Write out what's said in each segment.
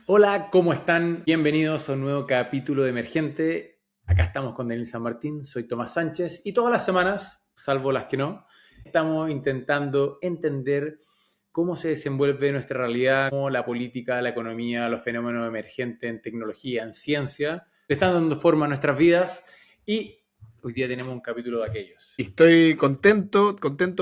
Hola, ¿cómo están? Bienvenidos a un nuevo capítulo de Emergente. Acá estamos con Daniel San Martín, soy Tomás Sánchez y todas las semanas, salvo las que no, estamos intentando entender cómo se desenvuelve nuestra realidad, cómo la política, la economía, los fenómenos emergentes en tecnología, en ciencia, le están dando forma a nuestras vidas y hoy día tenemos un capítulo de aquellos. Estoy contento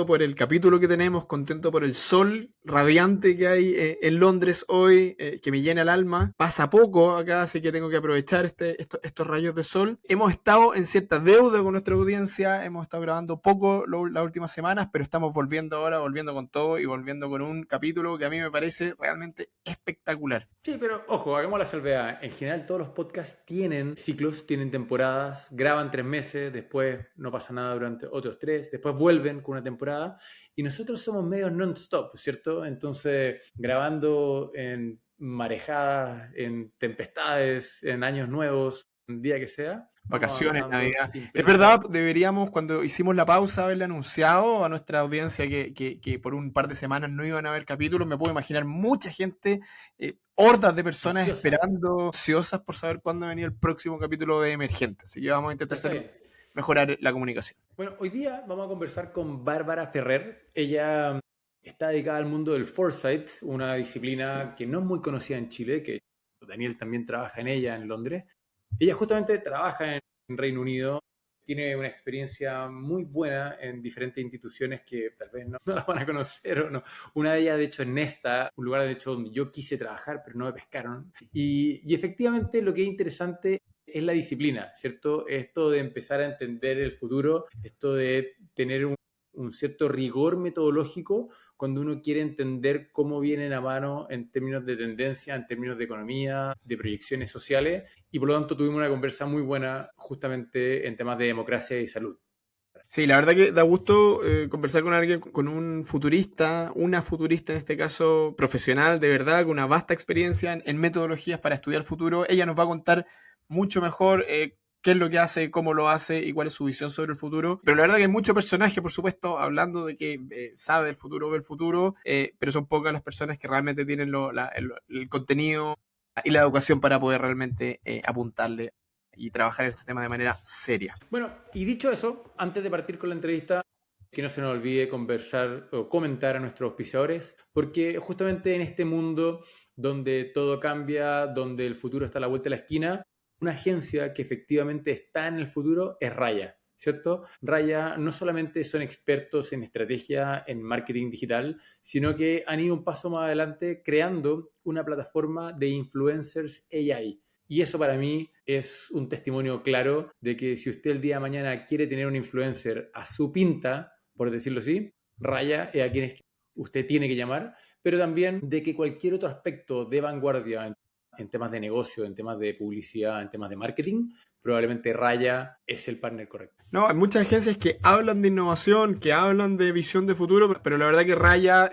por el capítulo que tenemos, contento por el sol radiante que hay en Londres hoy, que me llena el alma. Pasa poco acá, así que tengo que aprovechar estos rayos de sol. Hemos estado en cierta deuda con nuestra audiencia, hemos estado grabando poco las últimas semanas, pero estamos volviendo ahora, volviendo con todo y volviendo con un capítulo que a mí me parece realmente espectacular. Sí, pero ojo, hagamos la salvedad. En general todos los podcasts tienen ciclos, tienen temporadas, graban 3 meses, después no pasa nada durante otros 3, después vuelven con una temporada y nosotros somos medios non-stop, ¿cierto? Entonces, grabando en marejadas, en tempestades, en años nuevos, un día que sea, vamos Vacaciones, avanzando Navidad. sin Es prisa. verdad, deberíamos, cuando hicimos la pausa, haberle anunciado a nuestra audiencia que por un par de semanas no iban a haber capítulos. Me puedo imaginar mucha gente, hordas de personas Ansiosa. esperando, ansiosas por saber cuándo venía el próximo capítulo de Emergente. Así que vamos a intentar Está bien. mejorar la comunicación. Bueno, hoy día vamos a conversar con Bárbara Ferrer. Ella está dedicada al mundo del foresight, una disciplina que no es muy conocida en Chile, que Daniel también trabaja en ella en Londres. Ella justamente trabaja en Reino Unido, tiene una experiencia muy buena en diferentes instituciones que tal vez no las van a conocer o no. Una de ellas, de hecho, es Nesta, un lugar de hecho donde yo quise trabajar, pero no me pescaron. Y efectivamente lo que es interesante es la disciplina, ¿cierto? Esto de empezar a entender el futuro, esto de tener un cierto rigor metodológico cuando uno quiere entender cómo vienen a mano en términos de tendencia, en términos de economía, de proyecciones sociales, y por lo tanto tuvimos una conversa muy buena justamente en temas de democracia y salud. Sí, la verdad que da gusto conversar con alguien, con un futurista, una futurista en este caso profesional, de verdad, con una vasta experiencia en metodologías para estudiar futuro. Ella nos va a contar mucho mejor qué es lo que hace, cómo lo hace y cuál es su visión sobre el futuro. Pero la verdad que hay muchos personajes, por supuesto, hablando de que sabe del futuro, ve el futuro, pero son pocas las personas que realmente tienen el contenido y la educación para poder realmente apuntarle y trabajar en este tema de manera seria. Bueno, y dicho eso, antes de partir con la entrevista, que no se nos olvide conversar o comentar a nuestros auspiciadores, porque justamente en este mundo donde todo cambia, donde el futuro está a la vuelta de la esquina, una agencia que efectivamente está en el futuro es Raya, ¿cierto? Raya no solamente son expertos en estrategia, en marketing digital, sino que han ido un paso más adelante creando una plataforma de influencers AI. Y eso para mí es un testimonio claro de que si usted el día de mañana quiere tener un influencer a su pinta, por decirlo así, Raya es a quienes usted tiene que llamar, pero también de que cualquier otro aspecto de vanguardia en temas de negocio, en temas de publicidad, en temas de marketing, probablemente Raya es el partner correcto. No, hay muchas agencias que hablan de innovación, que hablan de visión de futuro, pero la verdad que Raya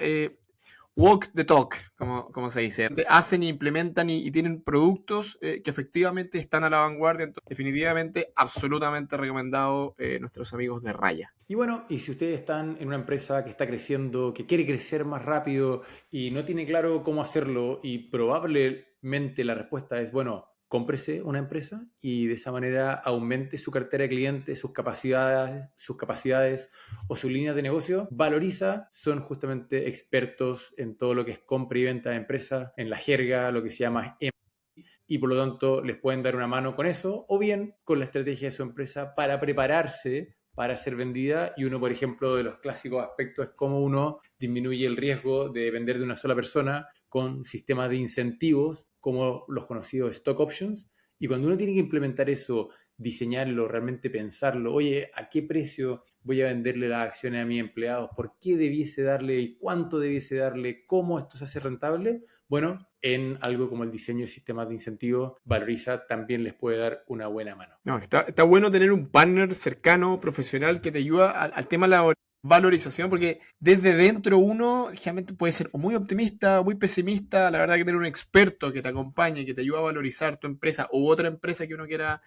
walk the talk, como se dice. Hacen y implementan y tienen productos que efectivamente están a la vanguardia. Entonces, definitivamente, absolutamente recomendado nuestros amigos de Raya. Y bueno, y si ustedes están en una empresa que está creciendo, que quiere crecer más rápido y no tiene claro cómo hacerlo y probablemente la respuesta es, bueno, cómprese una empresa y de esa manera aumente su cartera de clientes, sus capacidades o su línea de negocio, valoriza, son justamente expertos en todo lo que es compra y venta de empresas, en la jerga, lo que se llama y por lo tanto les pueden dar una mano con eso o bien con la estrategia de su empresa para prepararse para ser vendida y uno, por ejemplo, de los clásicos aspectos es cómo uno disminuye el riesgo de vender de una sola persona con sistemas de incentivos como los conocidos stock options y cuando uno tiene que implementar eso, diseñarlo, realmente pensarlo, oye, ¿a qué precio voy a venderle las acciones a mis empleados? ¿Por qué debiese darle y cuánto debiese darle? ¿Cómo esto se hace rentable? Bueno, en algo como el diseño de sistemas de incentivos, Valoriza también les puede dar una buena mano. No, está bueno tener un partner cercano, profesional, que te ayuda al tema de la valorización, porque desde dentro uno generalmente puede ser o muy optimista, muy pesimista. La verdad que tener un experto que te acompañe, que te ayuda a valorizar tu empresa u otra empresa que uno quiera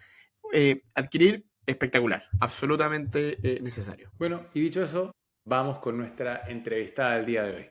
adquirir, espectacular, absolutamente necesario. Bueno, y dicho eso, vamos con nuestra entrevistada del día de hoy.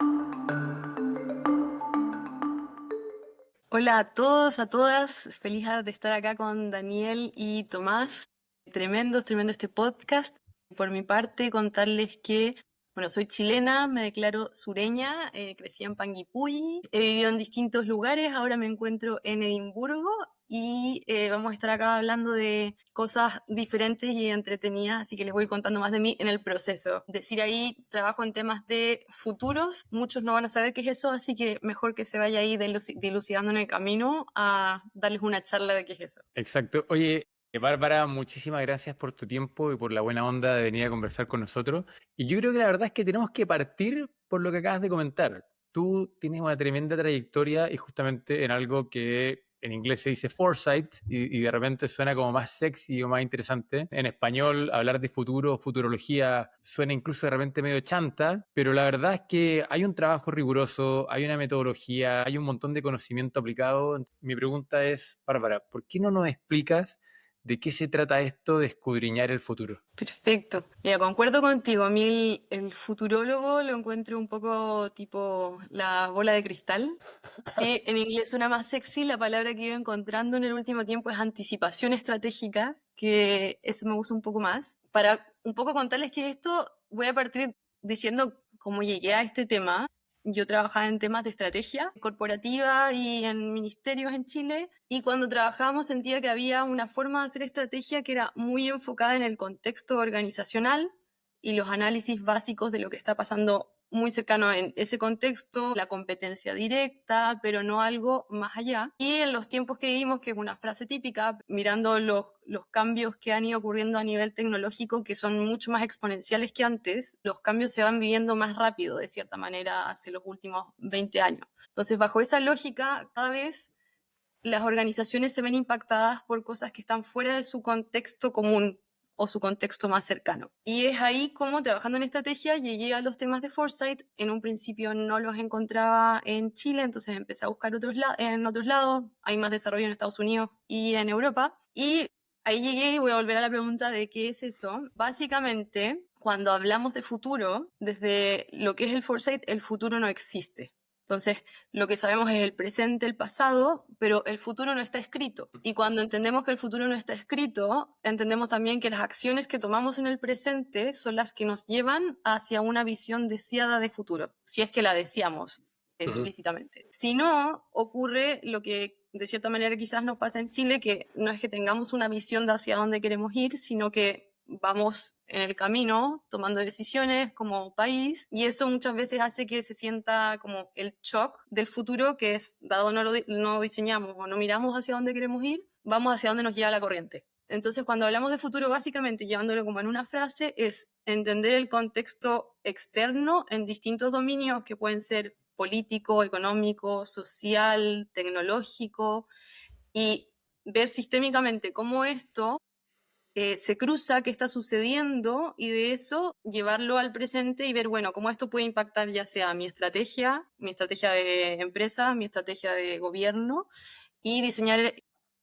Hola a todos, a todas. Feliz de estar acá con Daniel y Tomás. Tremendo este podcast. Por mi parte, contarles que, bueno, soy chilena, me declaro sureña, crecí en Panguipulli, he vivido en distintos lugares, ahora me encuentro en Edimburgo y vamos a estar acá hablando de cosas diferentes y entretenidas, así que les voy contando más de mí en el proceso. Decir ahí, trabajo en temas de futuros, muchos no van a saber qué es eso, así que mejor que se vaya ahí dilucidando en el camino a darles una charla de qué es eso. Exacto. Oye, Bárbara, muchísimas gracias por tu tiempo y por la buena onda de venir a conversar con nosotros. Y yo creo que la verdad es que tenemos que partir por lo que acabas de comentar. Tú tienes una tremenda trayectoria y justamente en algo que en inglés se dice foresight y de repente suena como más sexy o más interesante. En español, hablar de futuro, futurología, suena incluso de repente medio chanta, pero la verdad es que hay un trabajo riguroso, hay una metodología, hay un montón de conocimiento aplicado. Mi pregunta es, Bárbara, ¿por qué no nos explicas de qué se trata esto de escudriñar el futuro? Perfecto. Mira, concuerdo contigo. A mí el futurólogo lo encuentro un poco tipo la bola de cristal. Sí, en inglés suena más sexy. La palabra que he ido encontrando en el último tiempo es anticipación estratégica, que eso me gusta un poco más. Para un poco contarles qué es esto, voy a partir diciendo cómo llegué a este tema. Yo trabajaba en temas de estrategia corporativa y en ministerios en Chile, y cuando trabajábamos sentía que había una forma de hacer estrategia que era muy enfocada en el contexto organizacional y los análisis básicos de lo que está pasando muy cercano en ese contexto, la competencia directa, pero no algo más allá. Y en los tiempos que vivimos, que es una frase típica, mirando los cambios que han ido ocurriendo a nivel tecnológico, que son mucho más exponenciales que antes, los cambios se van viviendo más rápido, de cierta manera, hace los últimos 20 años. Entonces, bajo esa lógica, cada vez las organizaciones se ven impactadas por cosas que están fuera de su contexto común o su contexto más cercano. Y es ahí como, trabajando en estrategia, llegué a los temas de foresight. En un principio no los encontraba en Chile, entonces empecé a buscar en otros lados. Hay más desarrollo en Estados Unidos y en Europa. Y ahí llegué y voy a volver a la pregunta de qué es eso. Básicamente, cuando hablamos de futuro, desde lo que es el foresight, el futuro no existe. Entonces, lo que sabemos es el presente, el pasado, pero el futuro no está escrito. Y cuando entendemos que el futuro no está escrito, entendemos también que las acciones que tomamos en el presente son las que nos llevan hacia una visión deseada de futuro, si es que la deseamos explícitamente. Si no, ocurre lo que de cierta manera quizás nos pasa en Chile, que no es que tengamos una visión de hacia dónde queremos ir, sino que vamos en el camino tomando decisiones como país, y eso muchas veces hace que se sienta como el shock del futuro, que es, dado no diseñamos o no miramos hacia dónde queremos ir, vamos hacia dónde nos lleva la corriente. Entonces, cuando hablamos de futuro, básicamente, llevándolo como en una frase, es entender el contexto externo en distintos dominios que pueden ser político, económico, social, tecnológico, y ver sistémicamente cómo esto se cruza, qué está sucediendo, y de eso llevarlo al presente y ver, bueno, cómo esto puede impactar ya sea mi estrategia de empresa, mi estrategia de gobierno, y diseñar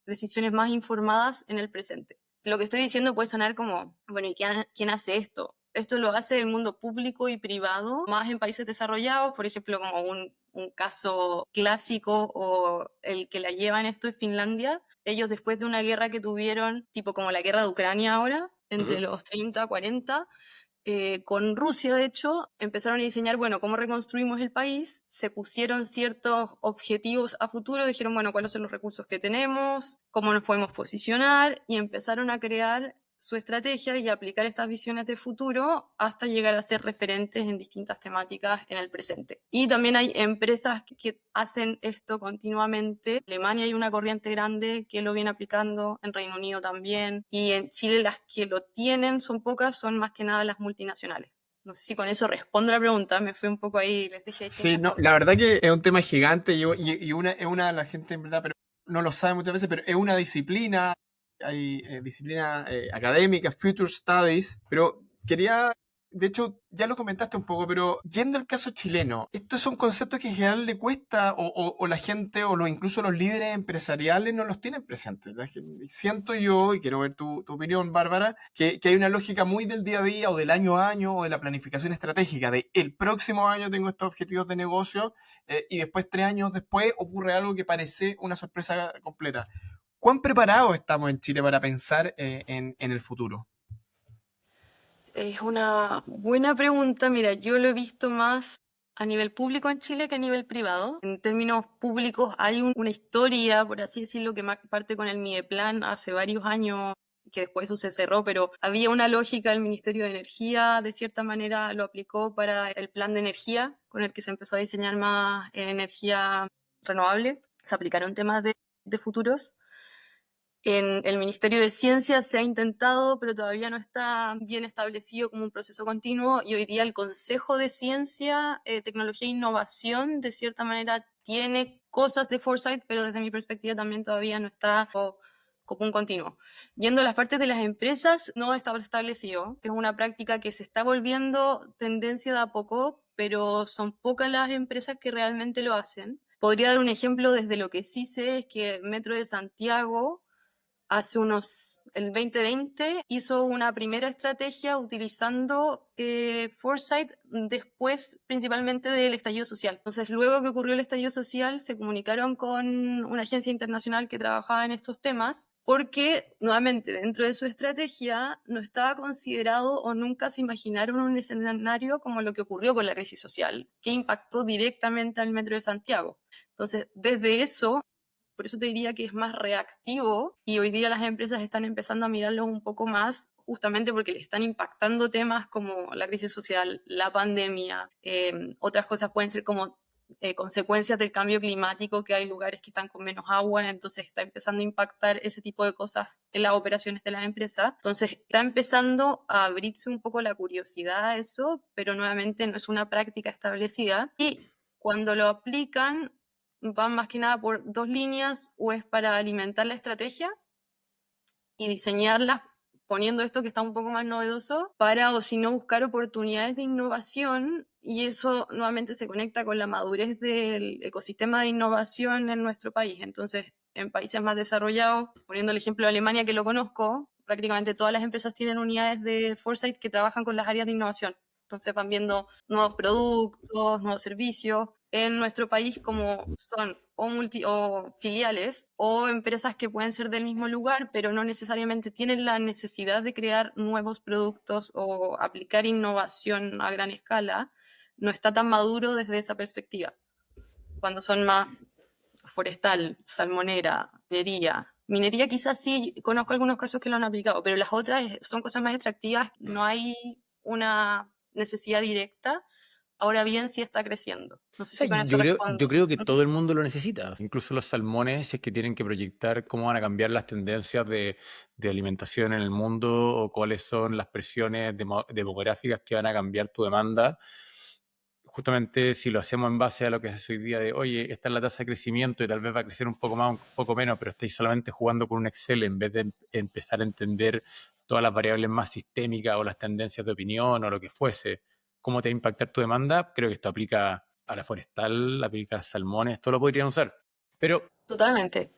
decisiones más informadas en el presente. Lo que estoy diciendo puede sonar como, bueno, ¿y quién hace esto? Esto lo hace el mundo público y privado, más en países desarrollados, por ejemplo, como un caso clásico o el que la lleva en esto es Finlandia. Ellos, después de una guerra que tuvieron, tipo como la guerra de Ucrania ahora, entre los 30 40, con Rusia, de hecho, empezaron a diseñar, bueno, cómo reconstruimos el país, se pusieron ciertos objetivos a futuro, dijeron, bueno, cuáles son los recursos que tenemos, cómo nos podemos posicionar, y empezaron a crear su estrategia y aplicar estas visiones de futuro hasta llegar a ser referentes en distintas temáticas en el presente. Y también hay empresas que hacen esto continuamente. En Alemania hay una corriente grande que lo viene aplicando, en Reino Unido también, y en Chile las que lo tienen son pocas, son más que nada las multinacionales. No sé si con eso respondo la pregunta, me fui un poco ahí, les dije Sí, muchas no, cosas. la verdad que es un tema gigante y es una de la gente, en verdad, pero no lo sabe muchas veces, pero es una disciplina, hay disciplina académica, Future Studies, pero quería de hecho, ya lo comentaste un poco, pero yendo al caso chileno, estos son conceptos que en general le cuesta o la gente incluso los líderes empresariales no los tienen presentes. Siento yo, y quiero ver tu opinión, Bárbara, que hay una lógica muy del día a día o del año a año o de la planificación estratégica, de el próximo año tengo estos objetivos de negocio y después 3 años después ocurre algo que parece una sorpresa completa. ¿Cuán preparados estamos en Chile para pensar en el futuro? Es una buena pregunta. Mira, yo lo he visto más a nivel público en Chile que a nivel privado. En términos públicos hay una historia, por así decirlo, que parte con el Mideplan hace varios años, que después eso se cerró, pero había una lógica, el Ministerio de Energía de cierta manera lo aplicó para el plan de energía, con el que se empezó a diseñar más energía renovable. Se aplicaron temas de futuros. En el Ministerio de Ciencia se ha intentado, pero todavía no está bien establecido como un proceso continuo, y hoy día el Consejo de Ciencia, Tecnología e Innovación de cierta manera tiene cosas de foresight, pero desde mi perspectiva también todavía no está como un continuo. Yendo a las partes de las empresas, no está establecido. Es una práctica que se está volviendo tendencia de a poco, pero son pocas las empresas que realmente lo hacen. Podría dar un ejemplo desde lo que sí sé, es que Metro de Santiago el 2020 hizo una primera estrategia utilizando foresight después principalmente del estallido social. Entonces, luego que ocurrió el estallido social, se comunicaron con una agencia internacional que trabajaba en estos temas, porque nuevamente dentro de su estrategia no estaba considerado o nunca se imaginaron un escenario como lo que ocurrió con la crisis social, que impactó directamente al Metro de Santiago. Entonces, desde eso, por eso te diría que es más reactivo, y hoy día las empresas están empezando a mirarlo un poco más, justamente porque le están impactando temas como la crisis social, la pandemia, otras cosas pueden ser como consecuencias del cambio climático, que hay lugares que están con menos agua, entonces está empezando a impactar ese tipo de cosas en las operaciones de las empresas. Entonces está empezando a abrirse un poco la curiosidad a eso, pero nuevamente no es una práctica establecida. Y cuando lo aplican, van más que nada por dos líneas: o es para alimentar la estrategia y diseñarlas poniendo esto que está un poco más novedoso, o si no, buscar oportunidades de innovación, y eso nuevamente se conecta con la madurez del ecosistema de innovación en nuestro país. Entonces, en países más desarrollados, poniendo el ejemplo de Alemania, que lo conozco, prácticamente todas las empresas tienen unidades de foresight que trabajan con las áreas de innovación. Entonces van viendo nuevos productos, nuevos servicios. En nuestro país, como son o filiales o empresas que pueden ser del mismo lugar, pero no necesariamente tienen la necesidad de crear nuevos productos o aplicar innovación a gran escala, no está tan maduro desde esa perspectiva. Cuando son más forestal, salmonera, minería quizás sí, conozco algunos casos que lo han aplicado, pero las otras son cosas más extractivas, no hay una necesidad directa. Ahora bien, sí está creciendo. No sé O sea, si con eso yo respondo. creo que todo el mundo lo necesita. Incluso los salmones, si es que tienen que proyectar cómo van a cambiar las tendencias de alimentación en el mundo o cuáles son las presiones demográficas que van a cambiar tu demanda. Justamente si lo hacemos en base a lo que se hace hoy día de, oye, esta es la tasa de crecimiento y tal vez va a crecer un poco más, un poco menos, pero estáis solamente jugando con un Excel en vez de empezar a entender todas las variables más sistémicas o las tendencias de opinión o lo que fuese, cómo te va a impactar tu demanda. Creo que esto aplica a la forestal, aplica a salmones, esto lo podrían usar. Pero Totalmente.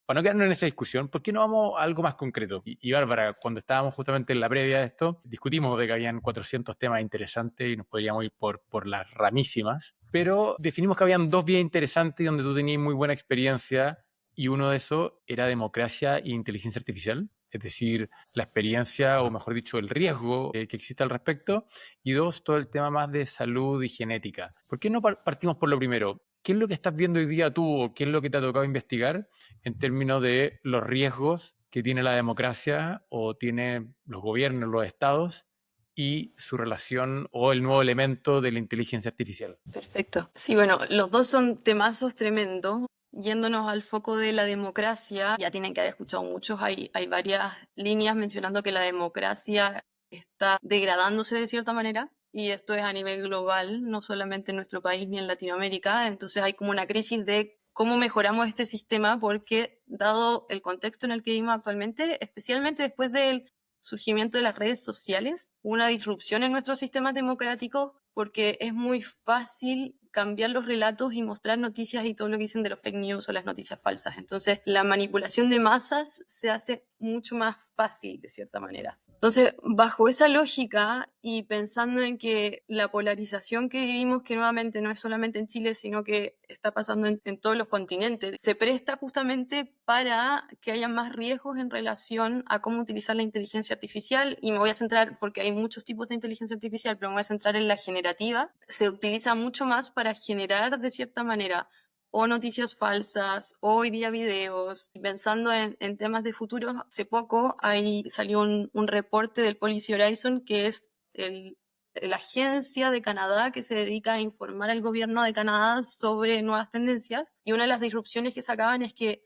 para no quedarnos en esa discusión, ¿por qué no vamos a algo más concreto? Y Bárbara, cuando estábamos justamente en la previa de esto, discutimos de que habían 400 temas interesantes y nos podríamos ir por las ramísimas, pero definimos que habían dos vías interesantes donde tú tenías muy buena experiencia, y uno de esos era democracia e inteligencia artificial, es decir, la experiencia, o mejor dicho, el riesgo que existe al respecto, y dos, todo el tema más de salud y genética. ¿Por qué no partimos por lo primero? ¿Qué es lo que estás viendo hoy día tú o qué es lo que te ha tocado investigar en términos de los riesgos que tiene la democracia o tienen los gobiernos, los estados, y su relación o el nuevo elemento de la inteligencia artificial? Perfecto. Sí, bueno, los dos son temazos tremendos. Yéndonos al foco de la democracia, ya tienen que haber escuchado muchos, hay varias líneas mencionando que la democracia está degradándose de cierta manera, y esto es a nivel global, no solamente en nuestro país ni en Latinoamérica. Entonces hay como una crisis de cómo mejoramos este sistema, porque dado el contexto en el que vivimos actualmente, especialmente después del surgimiento de las redes sociales, una disrupción en nuestros sistemas democráticos, porque es muy fácil cambiar los relatos y mostrar noticias y todo lo que dicen de los fake news o las noticias falsas. Entonces, la manipulación de masas se hace mucho más fácil, de cierta manera. Entonces, bajo esa lógica y pensando en que la polarización que vivimos, que nuevamente no es solamente en Chile, sino que está pasando en todos los continentes, se presta justamente para que haya más riesgos en relación a cómo utilizar la inteligencia artificial. Y me voy a centrar, porque hay muchos tipos de inteligencia artificial, pero me voy a centrar en la generativa. Se utiliza mucho más para generar, de cierta manera, o noticias falsas, o hoy día videos. Pensando en temas de futuro, hace poco ahí salió un reporte del Policy Horizon, que es la agencia de Canadá que se dedica a informar al gobierno de Canadá sobre nuevas tendencias. Y una de las disrupciones que sacaban es que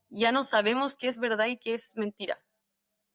ya no sabemos qué es verdad y qué es mentira.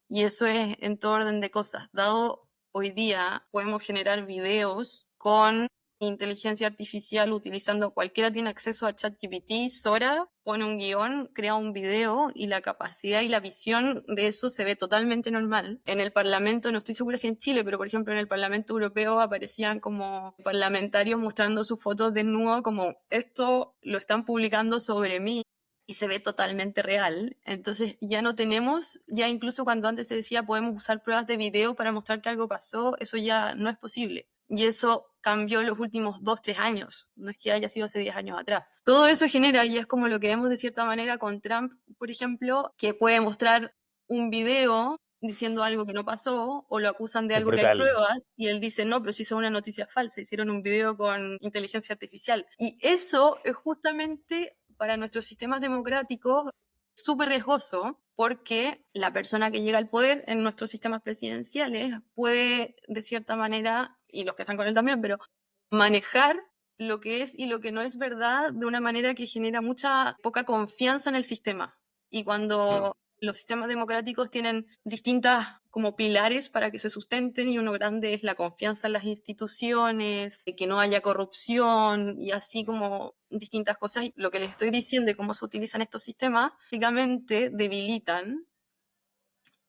Y eso es en todo orden de cosas. Dado hoy día podemos generar videos con inteligencia artificial utilizando, cualquiera tiene acceso a ChatGPT, Sora, pone un guión, crea un video y la capacidad y la visión de eso se ve totalmente normal. En el Parlamento, no estoy segura si en Chile, pero por ejemplo en el Parlamento Europeo aparecían como parlamentarios mostrando sus fotos desnudos, como esto lo están publicando sobre mí. Y se ve totalmente real. Entonces ya no tenemos, ya incluso cuando antes se decía podemos usar pruebas de video para mostrar que algo pasó, eso ya no es posible. Y eso cambió en los últimos 2-3 años, no es que haya sido hace 10 años atrás. Todo eso genera, y es como lo que vemos de cierta manera con Trump, por ejemplo, que puede mostrar un video diciendo algo que no pasó, o lo acusan de Es algo que hay brutal. pruebas, y él dice, no, pero sí son una noticia falsa, hicieron un video con inteligencia artificial. Y eso es justamente para nuestros sistemas democráticos súper riesgoso, porque la persona que llega al poder en nuestros sistemas presidenciales puede, de cierta manera, y los que están con él también, pero manejar lo que es y lo que no es verdad de una manera que genera mucha poca confianza en el sistema. Y cuando los sistemas democráticos tienen distintas como pilares para que se sustenten, y uno grande es la confianza en las instituciones, que no haya corrupción y así como distintas cosas. Lo que les estoy diciendo y cómo se utilizan estos sistemas, básicamente debilitan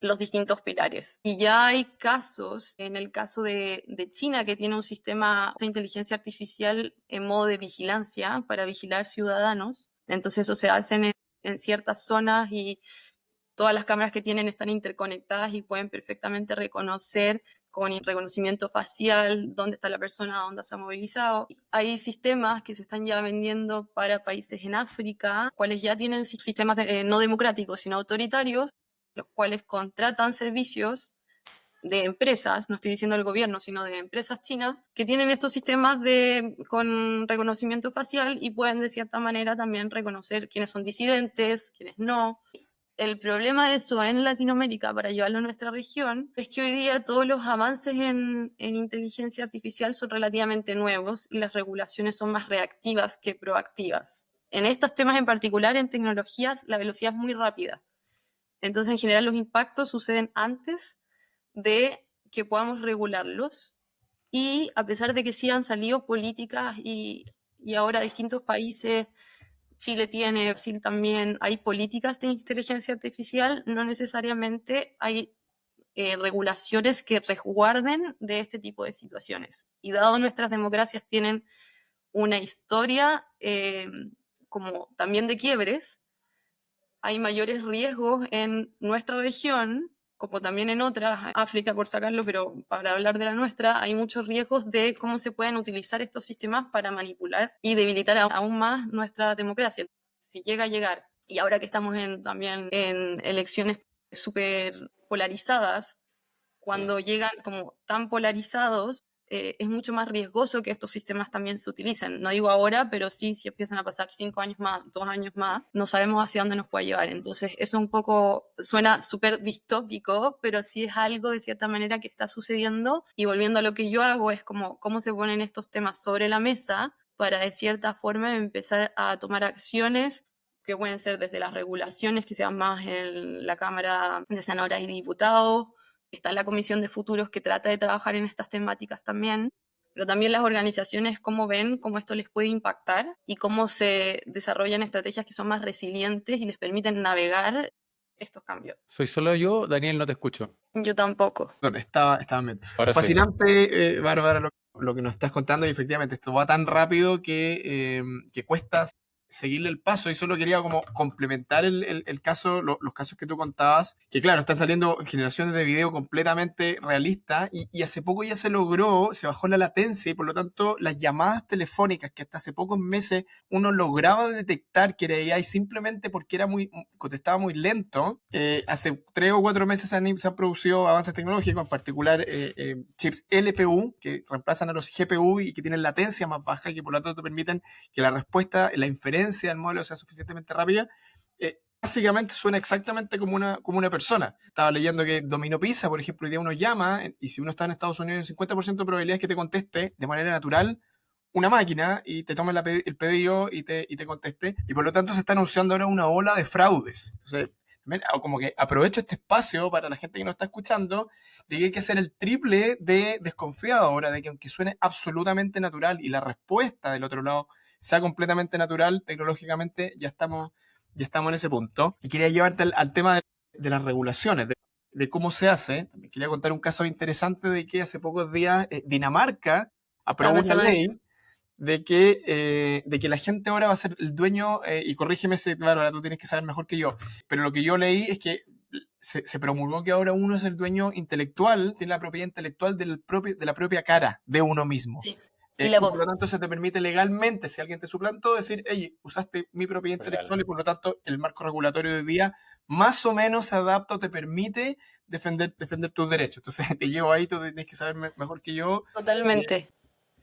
los distintos pilares. Y ya hay casos, en el caso de China, que tiene un sistema de inteligencia artificial en modo de vigilancia para vigilar ciudadanos. Entonces eso se hace en ciertas zonas y todas las cámaras que tienen están interconectadas y pueden perfectamente reconocer con reconocimiento facial dónde está la persona, dónde se ha movilizado. Hay sistemas que se están ya vendiendo para países en África, cuales ya tienen sistemas no democráticos, sino autoritarios, los cuales contratan servicios de empresas, no estoy diciendo del gobierno, sino de empresas chinas, que tienen estos sistemas con reconocimiento facial y pueden de cierta manera también reconocer quiénes son disidentes, quiénes no. El problema de eso en Latinoamérica, para llevarlo a nuestra región, es que hoy día todos los avances en inteligencia artificial son relativamente nuevos y las regulaciones son más reactivas que proactivas. En estos temas en particular, en tecnologías, la velocidad es muy rápida. Entonces, en general, los impactos suceden antes de que podamos regularlos. Y a pesar de que sí han salido políticas y ahora distintos países, Chile tiene, Brasil también, hay políticas de inteligencia artificial, no necesariamente hay regulaciones que resguarden de este tipo de situaciones. Y dado nuestras democracias tienen una historia como también de quiebres, hay mayores riesgos en nuestra región, como también en otras, África por sacarlo, pero para hablar de la nuestra, hay muchos riesgos de cómo se pueden utilizar estos sistemas para manipular y debilitar aún más nuestra democracia. Si llega a llegar, y ahora que estamos también en elecciones súper polarizadas, cuando llegan como tan polarizados, es mucho más riesgoso que estos sistemas también se utilicen. No digo ahora, pero sí, si empiezan a pasar 5 años más, 2 años más, no sabemos hacia dónde nos puede llevar. Entonces, eso un poco suena súper distópico, pero sí es algo de cierta manera que está sucediendo. Y volviendo a lo que yo hago, es como cómo se ponen estos temas sobre la mesa para de cierta forma empezar a tomar acciones que pueden ser desde las regulaciones que sean más en la Cámara de Senadores y Diputados. Está la Comisión de Futuros que trata de trabajar en estas temáticas también, pero también las organizaciones cómo ven cómo esto les puede impactar y cómo se desarrollan estrategias que son más resilientes y les permiten navegar estos cambios. ¿Soy solo yo? Daniel, no te escucho. Yo tampoco. Bueno, estaba bien. Ahora sí. Fascinante, Bárbara, lo que nos estás contando, y efectivamente esto va tan rápido que cuesta seguirle el paso, y solo quería como complementar el caso, los casos que tú contabas, que claro, están saliendo generaciones de video completamente realistas, y hace poco ya se logró, se bajó la latencia, y por lo tanto las llamadas telefónicas que hasta hace pocos meses uno lograba detectar que era AI simplemente porque contestaba muy lento, hace 3 o 4 meses se han producido avances tecnológicos, en particular chips LPU, que reemplazan a los GPU y que tienen latencia más baja, y que por lo tanto permiten que la respuesta, la inferencia del modelo sea suficientemente rápida. Básicamente suena exactamente como una persona. Estaba leyendo que Domino Pizza, por ejemplo, hoy día uno llama, y si uno está en Estados Unidos, hay un 50% de probabilidades que te conteste de manera natural una máquina y te tome el pedido y te conteste, y por lo tanto se está anunciando ahora una ola de fraudes. Entonces, como que aprovecho este espacio para la gente que nos está escuchando, de que hay que ser el triple de desconfiado ahora, de que aunque suene absolutamente natural y la respuesta del otro lado sea completamente natural, tecnológicamente ya estamos en ese punto. Y quería llevarte al tema de las regulaciones, de cómo se hace. También quería contar un caso interesante de que hace pocos días Dinamarca aprobó una ley de que la gente ahora va a ser el dueño, y corrígeme si, Bárbara, tú tienes que saber mejor que yo, pero lo que yo leí es que se promulgó que ahora uno es el dueño intelectual, tiene la propiedad intelectual de la propia cara de uno mismo. Sí. Y la voz. Por lo tanto, se te permite legalmente, si alguien te suplantó, decir, hey, usaste mi propiedad intelectual, y por lo tanto el marco regulatorio de hoy día más o menos se adapta o te permite defender tus derechos. Entonces te llevo ahí, tú tienes que saber mejor que yo. Totalmente.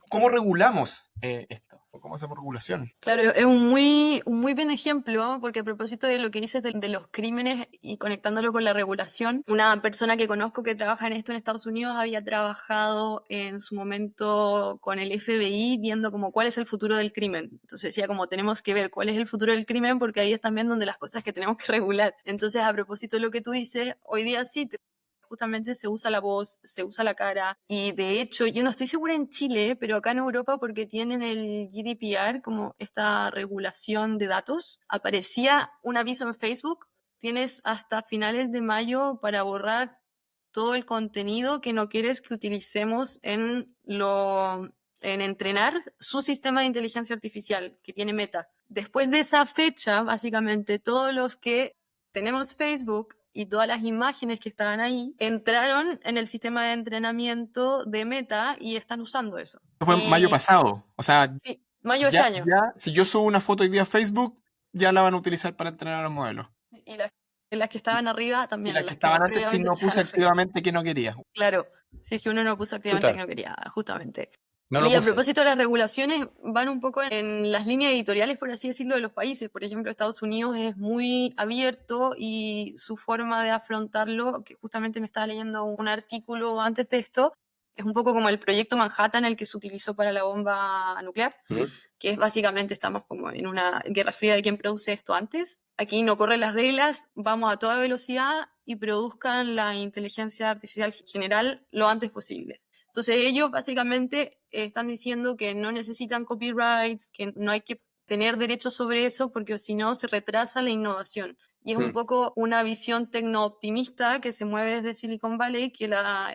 ¿Cómo regulamos esto? ¿O cómo hacemos regulación? Claro, es un muy buen ejemplo, porque a propósito de lo que dices de los crímenes y conectándolo con la regulación, una persona que conozco que trabaja en esto en Estados Unidos había trabajado en su momento con el FBI viendo como cuál es el futuro del crimen. Entonces decía como tenemos que ver cuál es el futuro del crimen, porque ahí es también donde las cosas que tenemos que regular. Entonces, a propósito de lo que tú dices, hoy día sí justamente se usa la voz, se usa la cara, y de hecho yo no estoy segura en Chile, pero acá en Europa, porque tienen el GDPR, como esta regulación de datos, aparecía un aviso en Facebook: tienes hasta finales de mayo para borrar todo el contenido que no quieres que utilicemos en entrenar su sistema de inteligencia artificial que tiene Meta. Después de esa fecha, básicamente todos los que tenemos Facebook y todas las imágenes que estaban ahí entraron en el sistema de entrenamiento de Meta y están usando eso. Esto fue en mayo pasado. O sea, sí, mayo de este año. Ya, si yo subo una foto hoy día a Facebook, ya la van a utilizar para entrenar a los modelos. Y las que estaban arriba también. Y las que estaban antes, si no puse activamente que no quería. Claro, si es que uno no puso activamente que no quería, justamente. No y a propósito de las regulaciones, van un poco en las líneas editoriales, por así decirlo, de los países. Por ejemplo, Estados Unidos es muy abierto, y su forma de afrontarlo, que justamente me estaba leyendo un artículo antes de esto, es un poco como el proyecto Manhattan, el que se utilizó para la bomba nuclear, que es básicamente estamos como en una guerra fría de quién produce esto antes. Aquí no corren las reglas, vamos a toda velocidad y produzcan la inteligencia artificial general lo antes posible. Entonces ellos básicamente están diciendo que no necesitan copyrights, que no hay que tener derechos sobre eso, porque si no se retrasa la innovación. Y es un poco una visión tecno-optimista que se mueve desde Silicon Valley, que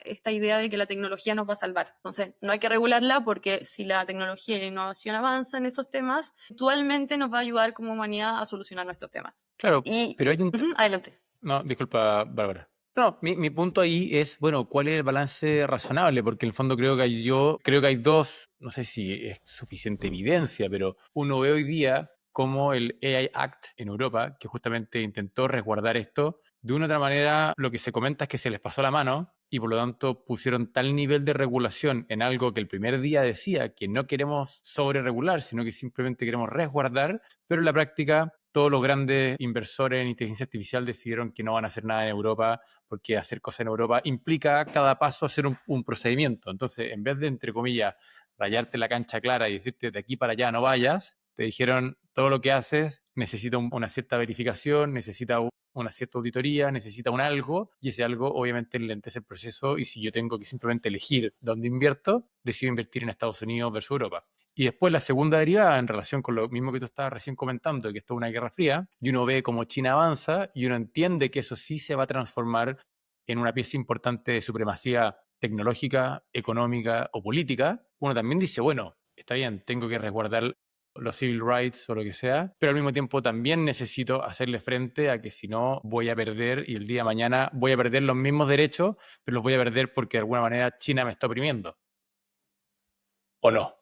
esta idea de que la tecnología nos va a salvar. Entonces no hay que regularla, porque si la tecnología y la innovación avanzan en esos temas, actualmente nos va a ayudar como humanidad a solucionar nuestros temas. Claro, pero hay un... adelante. No, disculpa, Bárbara. No, mi punto ahí es, bueno, ¿cuál es el balance razonable? Porque en el fondo creo que hay dos, no sé si es suficiente evidencia, pero uno ve hoy día como el AI Act en Europa, que justamente intentó resguardar esto, de una u otra manera lo que se comenta es que se les pasó la mano, y por lo tanto pusieron tal nivel de regulación en algo que el primer día decía que no queremos sobreregular, sino que simplemente queremos resguardar, pero en la práctica todos los grandes inversores en inteligencia artificial decidieron que no van a hacer nada en Europa, porque hacer cosas en Europa implica cada paso hacer un procedimiento. Entonces, en vez de, entre comillas, rayarte la cancha clara y decirte de aquí para allá no vayas, te dijeron todo lo que haces necesita una cierta verificación, necesita una cierta auditoría, necesita un algo, y ese algo obviamente lentece el proceso, y si yo tengo que simplemente elegir dónde invierto, decido invertir en Estados Unidos versus Europa. Y después la segunda derivada, en relación con lo mismo que tú estabas recién comentando, que esto es una guerra fría, y uno ve cómo China avanza y uno entiende que eso sí se va a transformar en una pieza importante de supremacía tecnológica, económica o política, uno también dice, bueno, está bien, tengo que resguardar los civil rights o lo que sea, pero al mismo tiempo también necesito hacerle frente a que si no voy a perder y el día de mañana voy a perder los mismos derechos, pero los voy a perder porque de alguna manera China me está oprimiendo. ¿O no?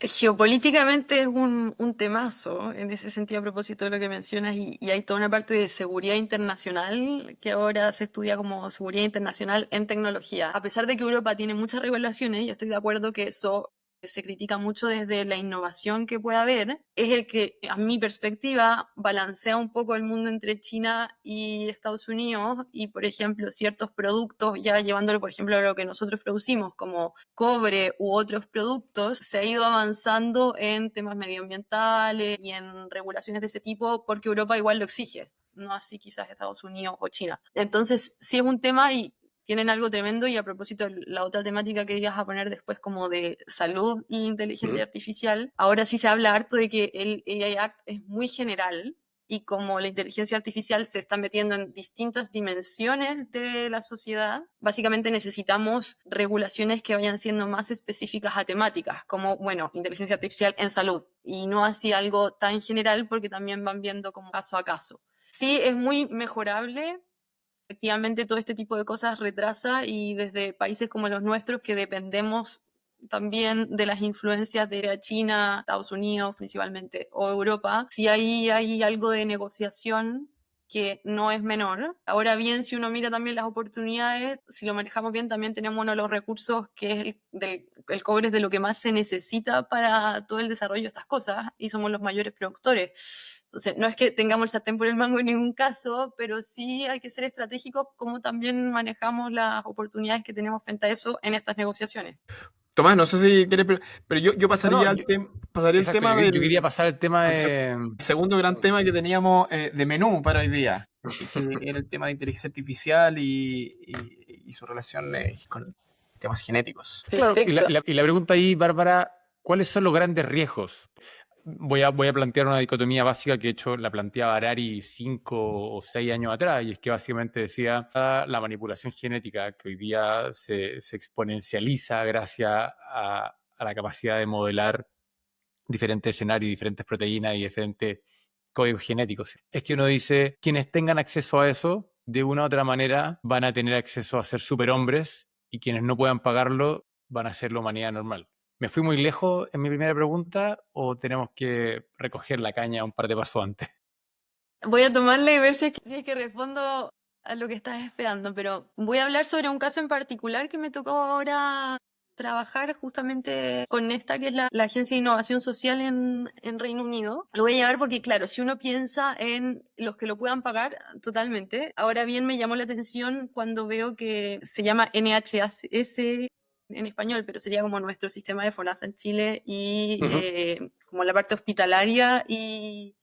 Geopolíticamente es un temazo en ese sentido a propósito de lo que mencionas y hay toda una parte de seguridad internacional que ahora se estudia como seguridad internacional en tecnología. A pesar de que Europa tiene muchas regulaciones, y estoy de acuerdo que eso se critica mucho desde la innovación que puede haber, es el que, a mi perspectiva, balancea un poco el mundo entre China y Estados Unidos y, por ejemplo, ciertos productos, ya llevándolo, por ejemplo, a lo que nosotros producimos, como cobre u otros productos, se ha ido avanzando en temas medioambientales y en regulaciones de ese tipo porque Europa igual lo exige, no así quizás Estados Unidos o China. Entonces, sí es un tema y tienen algo tremendo. Y a propósito de la otra temática que ibas a poner después como de salud e inteligencia artificial, ahora sí se habla harto de que el AI Act es muy general y como la inteligencia artificial se está metiendo en distintas dimensiones de la sociedad, básicamente necesitamos regulaciones que vayan siendo más específicas a temáticas, como, bueno, inteligencia artificial en salud, y no así algo tan general porque también van viendo como caso a caso. Sí, es muy mejorable. Efectivamente, todo este tipo de cosas retrasa y desde países como los nuestros, que dependemos también de las influencias de China, Estados Unidos principalmente, o Europa, sí hay algo de negociación que no es menor. Ahora bien, si uno mira también las oportunidades, si lo manejamos bien, también tenemos uno de los recursos que es el cobre, es de lo que más se necesita para todo el desarrollo de estas cosas y somos los mayores productores. Entonces, no es que tengamos el sartén por el mango en ningún caso, pero sí hay que ser estratégicos como también manejamos las oportunidades que tenemos frente a eso en estas negociaciones. Tomás, no sé si quieres, pero yo No, no, pasaría pasaría el exacto, tema yo quería pasar el tema al de... segundo gran tema que teníamos de menú para hoy día, que era el tema de inteligencia artificial y su relación con temas genéticos. Claro, Perfecto. y la pregunta ahí, Bárbara, ¿cuáles son los grandes riesgos? Voy a plantear una dicotomía básica que de hecho la planteaba Harari 5 o 6 años atrás, y es que básicamente decía la manipulación genética que hoy día se exponencializa gracias a la capacidad de modelar diferentes escenarios, diferentes proteínas y diferentes códigos genéticos. Es que uno dice, quienes tengan acceso a eso, de una u otra manera van a tener acceso a ser superhombres, y quienes no puedan pagarlo van a ser la humanidad normal. ¿Me fui muy lejos en mi primera pregunta o tenemos que recoger la caña un par de pasos antes? Voy a tomarla y ver si es que respondo a lo que estás esperando, pero voy a hablar sobre un caso en particular que me tocó ahora trabajar justamente con esta, que es la Agencia de Innovación Social en Reino Unido. Lo voy a llevar porque, claro, si uno piensa en los que lo puedan pagar, totalmente. Ahora bien, me llamó la atención cuando veo que se llama NHS en español, pero sería como nuestro sistema de FONASA en Chile y como la parte hospitalaria y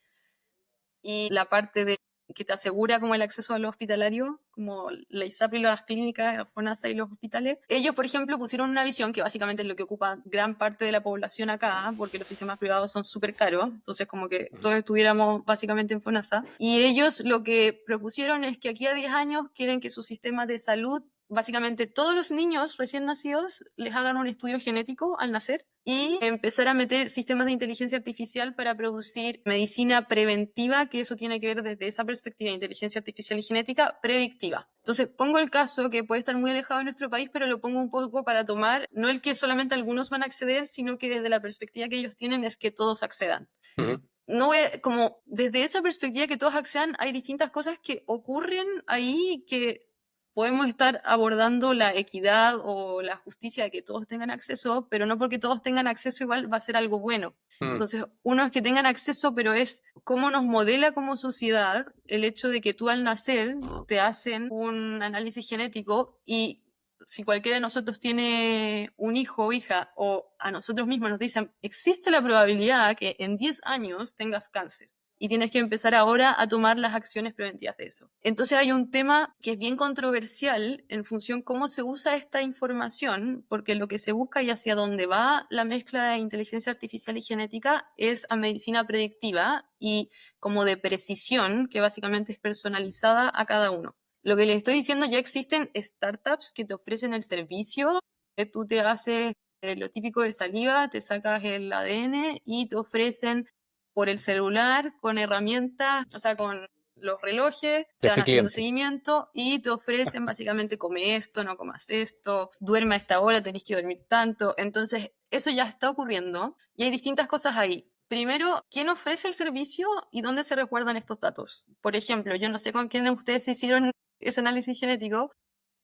la parte de que te asegura como el acceso a lo hospitalario, como la ISAPRE y las clínicas, FONASA y los hospitales. Ellos, por ejemplo, pusieron una visión que básicamente es lo que ocupa gran parte de la población acá, porque los sistemas privados son súper caros, entonces como que todos estuviéramos básicamente en FONASA. Y ellos lo que propusieron es que aquí a 10 años quieren que su sistema de salud, básicamente todos los niños recién nacidos, les hagan un estudio genético al nacer y empezar a meter sistemas de inteligencia artificial para producir medicina preventiva, que eso tiene que ver desde esa perspectiva de inteligencia artificial y genética predictiva. Entonces, pongo el caso que puede estar muy alejado de nuestro país, pero lo pongo un poco para tomar, no el que solamente algunos van a acceder, sino que desde la perspectiva que ellos tienen es que todos accedan. No como desde esa perspectiva que todos accedan, hay distintas cosas que ocurren ahí que podemos estar abordando la equidad o la justicia de que todos tengan acceso, pero no porque todos tengan acceso igual va a ser algo bueno. Entonces, uno es que tengan acceso, pero es cómo nos modela como sociedad el hecho de que tú al nacer te hacen un análisis genético y si cualquiera de nosotros tiene un hijo o hija o a nosotros mismos nos dicen, existe la probabilidad que en 10 años tengas cáncer. y tienes que empezar ahora a tomar las acciones preventivas de eso. Entonces hay un tema que es bien controversial en función cómo se usa esta información, porque lo que se busca y hacia dónde va la mezcla de inteligencia artificial y genética es a medicina predictiva y como de precisión, que básicamente es personalizada a cada uno. Lo que les estoy diciendo, ya existen startups que te ofrecen el servicio, que tú te haces lo típico de saliva, te sacas el ADN y te ofrecen por el celular, con herramientas, o sea, con los relojes, te Ya van soy haciendo cliente. seguimiento y te ofrecen básicamente come esto, no comas esto, duerme a esta hora, tenés que dormir tanto. Entonces, eso ya está ocurriendo y hay distintas cosas ahí. Primero, ¿quién ofrece el servicio y dónde se recuerdan estos datos? Por ejemplo, yo no sé con quién ustedes hicieron ese análisis genético,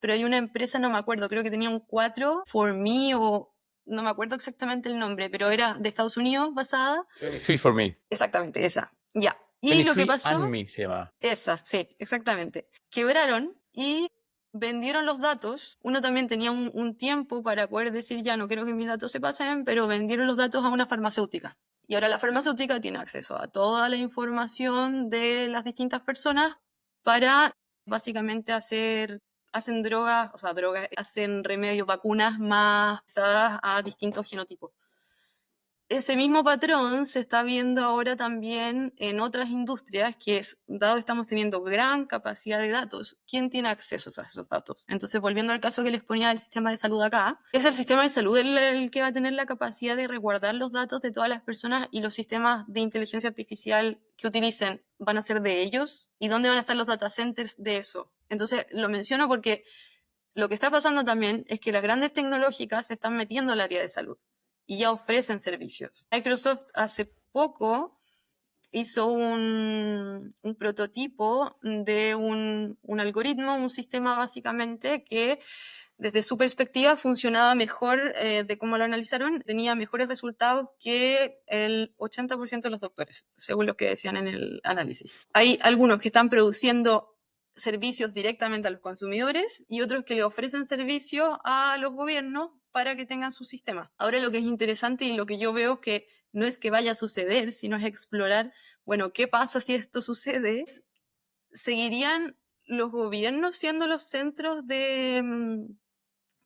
pero hay una empresa, no me acuerdo, creo que tenía un 4 for me o no me acuerdo exactamente el nombre, pero era de Estados Unidos basada. 23 for me. Exactamente, esa. Ya. Y lo que 23 and pasó, me se llama. esa, sí, exactamente. Quebraron y vendieron los datos. Uno también tenía un tiempo para poder decir, ya no quiero que mis datos se pasen, pero vendieron los datos a una farmacéutica. Y ahora la farmacéutica tiene acceso a toda la información de las distintas personas para básicamente hacen drogas, o sea, drogas, hacen remedios, vacunas más pesadas a distintos genotipos. Ese mismo patrón se está viendo ahora también en otras industrias, que es, dado que estamos teniendo gran capacidad de datos, ¿quién tiene acceso a esos datos? Entonces, volviendo al caso que les ponía del sistema de salud acá, es el sistema de salud el que va a tener la capacidad de resguardar los datos de todas las personas y los sistemas de inteligencia artificial que utilicen van a ser de ellos. ¿Y dónde van a estar los data centers de eso? Entonces, lo menciono porque lo que está pasando también es que las grandes tecnológicas se están metiendo al área de salud y ya ofrecen servicios. Microsoft hace poco hizo un prototipo de un algoritmo, un sistema básicamente que desde su perspectiva funcionaba mejor de cómo lo analizaron, tenía mejores resultados que el 80% de los doctores, según lo que decían en el análisis. Hay algunos que están produciendo servicios directamente a los consumidores y otros que le ofrecen servicios a los gobiernos para que tengan su sistema. Ahora lo que es interesante y lo que yo veo que no es que vaya a suceder, sino es explorar, bueno, ¿qué pasa si esto sucede? ¿Seguirían los gobiernos siendo los centros de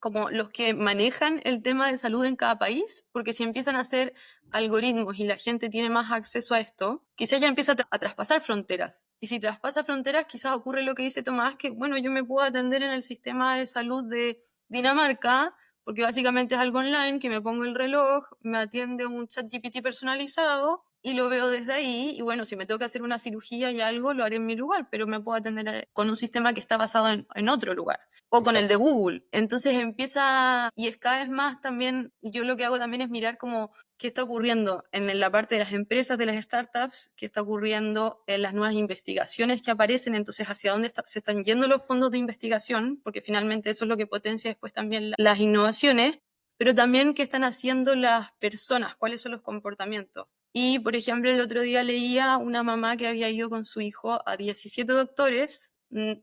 como los que manejan el tema de salud en cada país? Porque si empiezan a hacer algoritmos y la gente tiene más acceso a esto, quizás ya empieza a traspasar fronteras. Y si traspasa fronteras, quizás ocurre lo que dice Tomás, que bueno, yo me puedo atender en el sistema de salud de Dinamarca, porque básicamente es algo online, que me pongo el reloj, me atiende un chat GPT personalizado y lo veo desde ahí. Y bueno, si me tengo que hacer una cirugía y algo, lo haré en mi lugar, pero me puedo atender con un sistema que está basado en otro lugar. O con el de Google. Entonces empieza, y es cada vez más también, yo lo que hago también es mirar como qué está ocurriendo en la parte de las empresas, de las startups, qué está ocurriendo en las nuevas investigaciones que aparecen, entonces hacia dónde se están yendo los fondos de investigación, porque finalmente eso es lo que potencia después también las innovaciones, pero también qué están haciendo las personas, cuáles son los comportamientos. Y, por ejemplo, el otro día leía una mamá que había ido con su hijo a 17 doctores,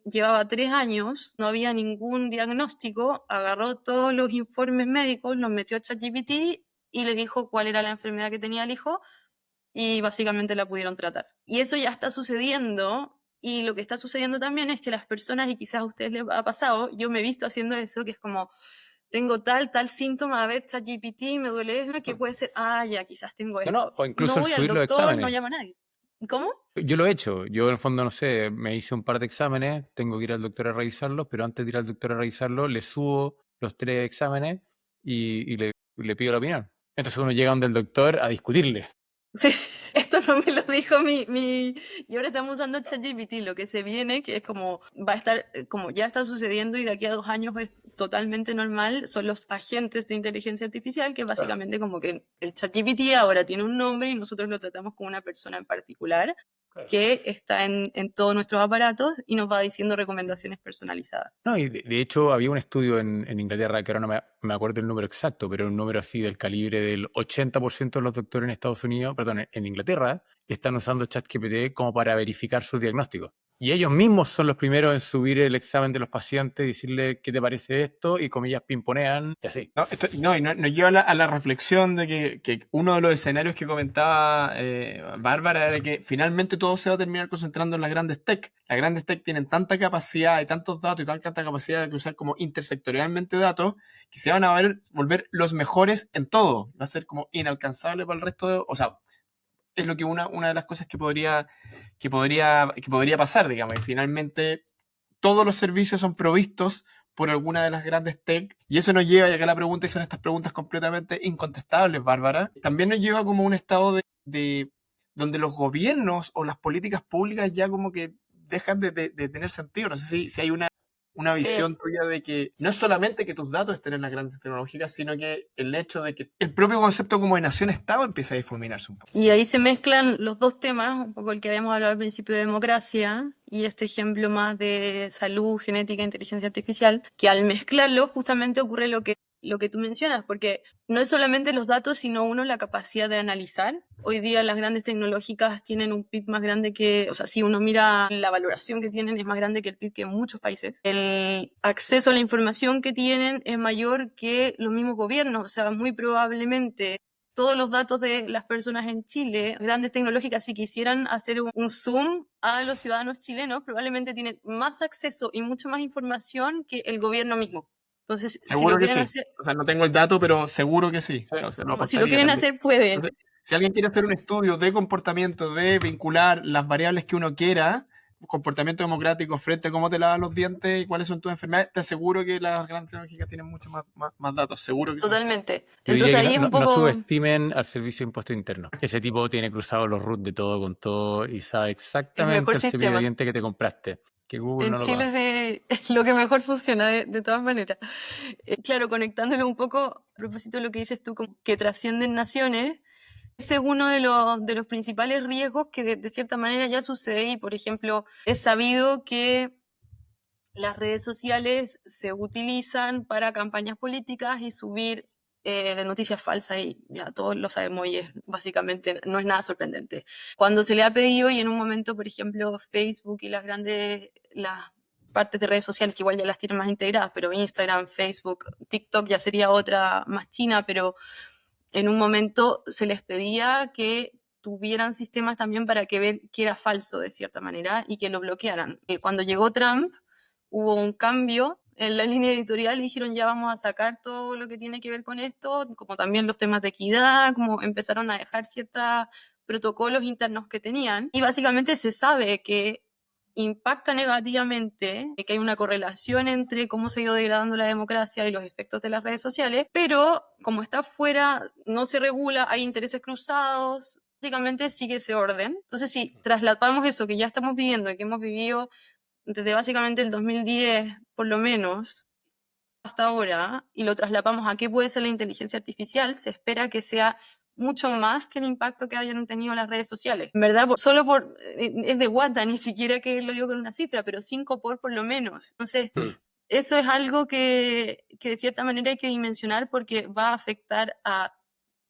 llevaba 3 años, no había ningún diagnóstico, agarró todos los informes médicos, los metió a ChatGPT y le dijo cuál era la enfermedad que tenía el hijo y básicamente la pudieron tratar. Y eso ya está sucediendo y lo que está sucediendo también es que las personas, y quizás a ustedes les ha pasado, yo me he visto haciendo eso, que es como, tengo tal síntoma, a ver, ChatGPT, me duele eso, que puede ser, ya, quizás tengo esto. No, o incluso no voy al subir los doctor, exámenes. no llamo a nadie. ¿Cómo? Yo lo he hecho. Yo, en el fondo, no sé, me hice un par de exámenes, tengo que ir al doctor a revisarlos, pero antes de ir al doctor a revisarlos, le subo los 3 exámenes y le pido la opinión. Entonces uno llega donde el doctor a discutirle. Sí, esto no me lo dijo y ahora estamos usando ChatGPT, lo que se viene, que es como, va a estar, como ya está sucediendo y de aquí a 2 años es totalmente normal, son los agentes de inteligencia artificial, que básicamente como que el ChatGPT ahora tiene un nombre y nosotros lo tratamos como una persona en particular que está en todos nuestros aparatos y nos va diciendo recomendaciones personalizadas. No, y de hecho había un estudio en Inglaterra, que ahora no me acuerdo el número exacto, pero un número así del calibre del 80% de los doctores en Estados Unidos, perdón, en Inglaterra, están usando ChatGPT como para verificar sus diagnósticos. Y ellos mismos son los primeros en subir el examen de los pacientes, decirle qué te parece esto, y comillas pimponean, y así. No, y nos lleva a la reflexión de que uno de los escenarios que comentaba Bárbara era que finalmente todo se va a terminar concentrando en las grandes tech. Las grandes tech tienen tanta capacidad y tantos datos y tanta capacidad de cruzar como intersectorialmente datos que se van a volver los mejores en todo. Va a ser como inalcanzable para el resto de... O sea, es lo que una de las cosas que podría pasar, digamos, y finalmente todos los servicios son provistos por alguna de las grandes tech, y eso nos lleva, ya que la pregunta, y son estas preguntas completamente incontestables, Bárbara, también nos lleva como a un estado de donde los gobiernos o las políticas públicas ya como que dejan de tener sentido. No sé si hay una Sí. visión tuya de que no es solamente que tus datos estén en las grandes tecnológicas, sino que el hecho de que el propio concepto como de nación-estado empieza a difuminarse un poco. Y ahí se mezclan los dos temas, un poco el que habíamos hablado al principio de democracia y este ejemplo más de salud, genética, inteligencia artificial, que al mezclarlo justamente ocurre lo que tú mencionas, porque no es solamente los datos, sino uno la capacidad de analizar. Hoy día las grandes tecnológicas tienen un PIB más grande que, o sea, si uno mira la valoración que tienen es más grande que el PIB que en muchos países. El acceso a la información que tienen es mayor que los mismos gobiernos, o sea, muy probablemente todos los datos de las personas en Chile, grandes tecnológicas, si quisieran hacer un zoom a los ciudadanos chilenos, probablemente tienen más acceso y mucha más información que el gobierno mismo. Entonces, Seguro si lo que quieren sí. hacer, O sea, no tengo el dato, pero seguro que sí. O sea, no si lo apostaría quieren también. hacer, pueden. Entonces, si alguien quiere hacer un estudio de comportamiento, de vincular las variables que uno quiera, comportamiento democrático frente a cómo te lavas los dientes y cuáles son tus enfermedades, te aseguro que las grandes tecnológicas tienen mucho más datos. Seguro que sí. Totalmente. Yo Entonces diría que ahí es un no poco... subestimen al servicio de impuesto interno. Ese tipo tiene cruzado los roots de todo con todo y sabe el exactamente mejor el cepillo de sistema. dientes que te compraste. Que Google En no lo va a Chile hacer. es lo que mejor funciona de todas maneras. Claro, conectándolo un poco a propósito de lo que dices tú, como que trascienden naciones, ese es uno de los principales riesgos que de cierta manera ya sucede y, por ejemplo, es sabido que las redes sociales se utilizan para campañas políticas y subir de noticias falsas y ya todos lo sabemos y básicamente no es nada sorprendente. Cuando se le ha pedido y en un momento, por ejemplo, Facebook y las partes de redes sociales que igual ya las tienen más integradas, pero Instagram, Facebook, TikTok ya sería otra más china, pero en un momento se les pedía que tuvieran sistemas también para que ver que era falso de cierta manera y que lo bloquearan. Cuando llegó Trump, hubo un cambio en la línea editorial y dijeron ya vamos a sacar todo lo que tiene que ver con esto, como también los temas de equidad, como empezaron a dejar ciertos protocolos internos que tenían. Y básicamente se sabe que impacta negativamente, que hay una correlación entre cómo se ha ido degradando la democracia y los efectos de las redes sociales, pero como está fuera, no se regula, hay intereses cruzados, básicamente sigue ese orden. Entonces, si trasladamos eso que ya estamos viviendo y que hemos vivido desde básicamente el 2010, por lo menos, hasta ahora, y lo trasladamos a qué puede ser la inteligencia artificial, se espera que sea mucho más que el impacto que hayan tenido las redes sociales. En verdad, es de guata, ni siquiera que lo digo con una cifra, pero 5 por lo menos. Entonces, eso es algo que de cierta manera hay que dimensionar porque va a afectar a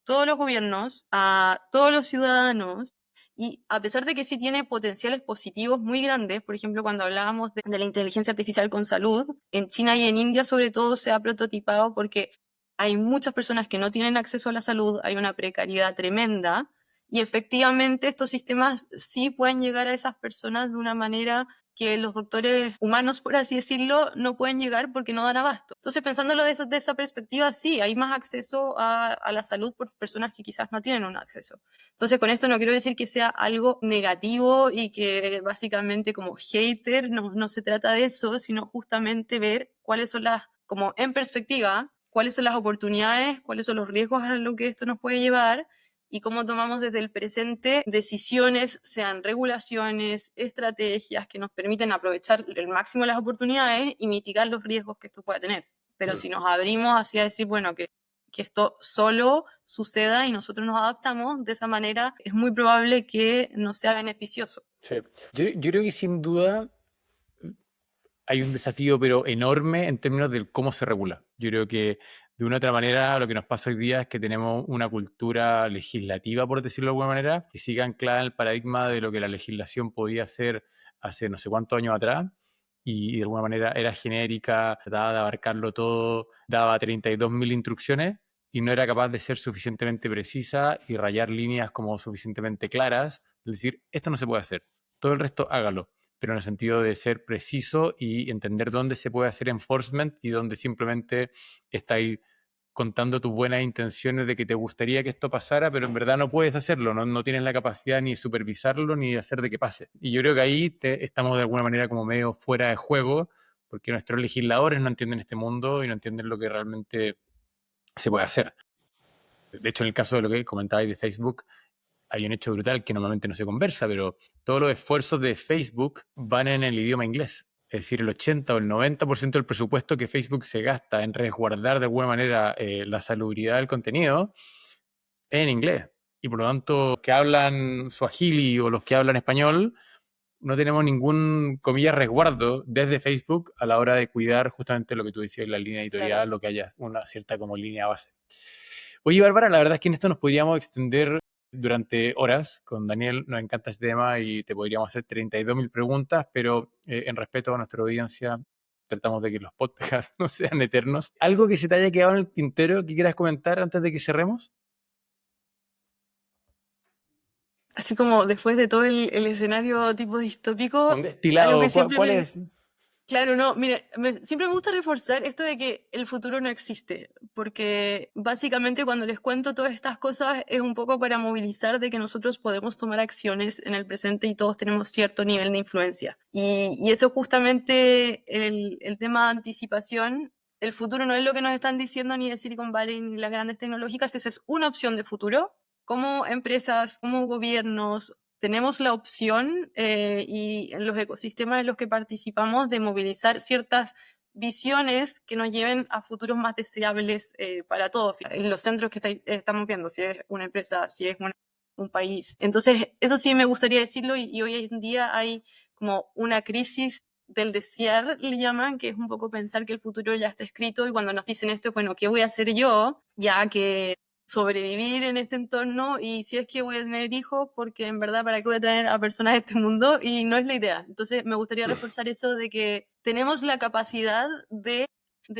todos los gobiernos, a todos los ciudadanos, y a pesar de que sí tiene potenciales positivos muy grandes, por ejemplo, cuando hablábamos de la inteligencia artificial con salud, en China y en India sobre todo se ha prototipado porque hay muchas personas que no tienen acceso a la salud, hay una precariedad tremenda, y efectivamente estos sistemas sí pueden llegar a esas personas de una manera que los doctores humanos, por así decirlo, no pueden llegar porque no dan abasto. Entonces, pensándolo de esa perspectiva, sí, hay más acceso a la salud por personas que quizás no tienen un acceso. Entonces, con esto no quiero decir que sea algo negativo y que básicamente como hater, no se trata de eso, sino justamente ver cuáles son como en perspectiva, cuáles son las oportunidades, cuáles son los riesgos a lo que esto nos puede llevar y cómo tomamos desde el presente decisiones, sean regulaciones, estrategias que nos permiten aprovechar el máximo de las oportunidades y mitigar los riesgos que esto pueda tener. Pero si nos abrimos hacia decir, bueno, que esto solo suceda y nosotros nos adaptamos, de esa manera es muy probable que no sea beneficioso. Sí. Yo creo que sin duda hay un desafío, pero enorme en términos de cómo se regula. Yo creo que de una u otra manera lo que nos pasa hoy día es que tenemos una cultura legislativa, por decirlo de alguna manera, que sigue anclada en el paradigma de lo que la legislación podía hacer hace no sé cuántos años atrás, y de alguna manera era genérica, trataba de abarcarlo todo, daba 32.000 instrucciones y no era capaz de ser suficientemente precisa y rayar líneas como suficientemente claras, es decir, esto no se puede hacer, todo el resto hágalo, pero en el sentido de ser preciso y entender dónde se puede hacer enforcement y dónde simplemente estáis contando tus buenas intenciones de que te gustaría que esto pasara, pero en verdad no puedes hacerlo, no tienes la capacidad ni de supervisarlo ni de hacer de que pase. Y yo creo que ahí estamos de alguna manera como medio fuera de juego, porque nuestros legisladores no entienden este mundo y no entienden lo que realmente se puede hacer. De hecho, en el caso de lo que comentabais de Facebook, hay un hecho brutal que normalmente no se conversa, pero todos los esfuerzos de Facebook van en el idioma inglés. Es decir, el 80 o el 90% del presupuesto que Facebook se gasta en resguardar de alguna manera la salubridad del contenido es en inglés. Y por lo tanto, los que hablan suajili o los que hablan español, no tenemos ningún, comillas, resguardo desde Facebook a la hora de cuidar justamente lo que tú decías, la línea editorial, Claro. lo que haya una cierta como línea base. Oye, Bárbara, la verdad es que en esto nos podríamos extender durante horas. Con Daniel nos encanta este tema y te podríamos hacer 32.000 preguntas, pero en respeto a nuestra audiencia, tratamos de que los podcasts no sean eternos. ¿Algo que se te haya quedado en el tintero que quieras comentar antes de que cerremos? Así como después de todo el escenario tipo distópico, Un algo destilado, que siempre ¿cuál me... es? Claro, no, mira, siempre me gusta reforzar esto de que el futuro no existe, porque básicamente cuando les cuento todas estas cosas es un poco para movilizar de que nosotros podemos tomar acciones en el presente y todos tenemos cierto nivel de influencia. Y eso justamente el tema de anticipación. El futuro no es lo que nos están diciendo ni de Silicon Valley ni las grandes tecnológicas, esa es una opción de futuro. Como empresas, como gobiernos, tenemos la opción y en los ecosistemas en los que participamos de movilizar ciertas visiones que nos lleven a futuros más deseables para todos. En los centros que estamos viendo, si es una empresa, si es un país. Entonces, eso sí me gustaría decirlo y hoy en día hay como una crisis del desear, le llaman, que es un poco pensar que el futuro ya está escrito y cuando nos dicen esto, bueno, ¿qué voy a hacer yo? Ya que sobrevivir en este entorno y si es que voy a tener hijos, porque en verdad para qué voy a traer a personas a este mundo y no es la idea. Entonces me gustaría reforzar eso de que tenemos la capacidad de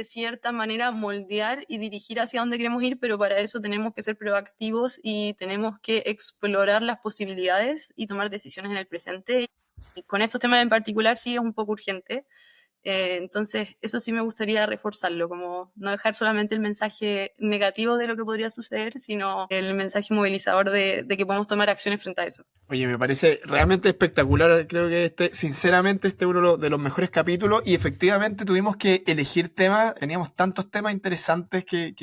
cierta manera moldear y dirigir hacia dónde queremos ir, pero para eso tenemos que ser proactivos y tenemos que explorar las posibilidades y tomar decisiones en el presente. Y con estos temas en particular sí es un poco urgente. Entonces, eso sí me gustaría reforzarlo, como no dejar solamente el mensaje negativo de lo que podría suceder, sino el mensaje movilizador de que podemos tomar acciones frente a eso. Oye, me parece realmente espectacular. Creo que sinceramente, es uno de los mejores capítulos y efectivamente tuvimos que elegir temas. Teníamos tantos temas interesantes que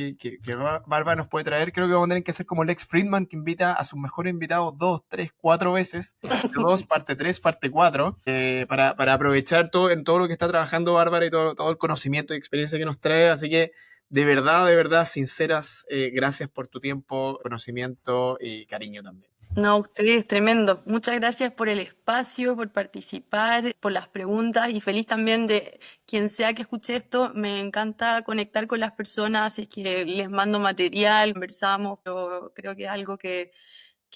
Bárbara nos puede traer. Creo que vamos a tener que hacer como Lex Friedman, que invita a sus mejores invitados 2, 3, 4 veces. Parte 2, parte 3, parte 4, para aprovechar en todo lo que está trabajando Bárbara y todo el conocimiento y experiencia que nos trae. Así que de verdad, sinceras, gracias por tu tiempo, conocimiento y cariño también. No, ustedes, tremendo. Muchas gracias por el espacio, por participar, por las preguntas y feliz también de quien sea que escuche esto. Me encanta conectar con las personas, es que les mando material, conversamos, pero creo que es algo que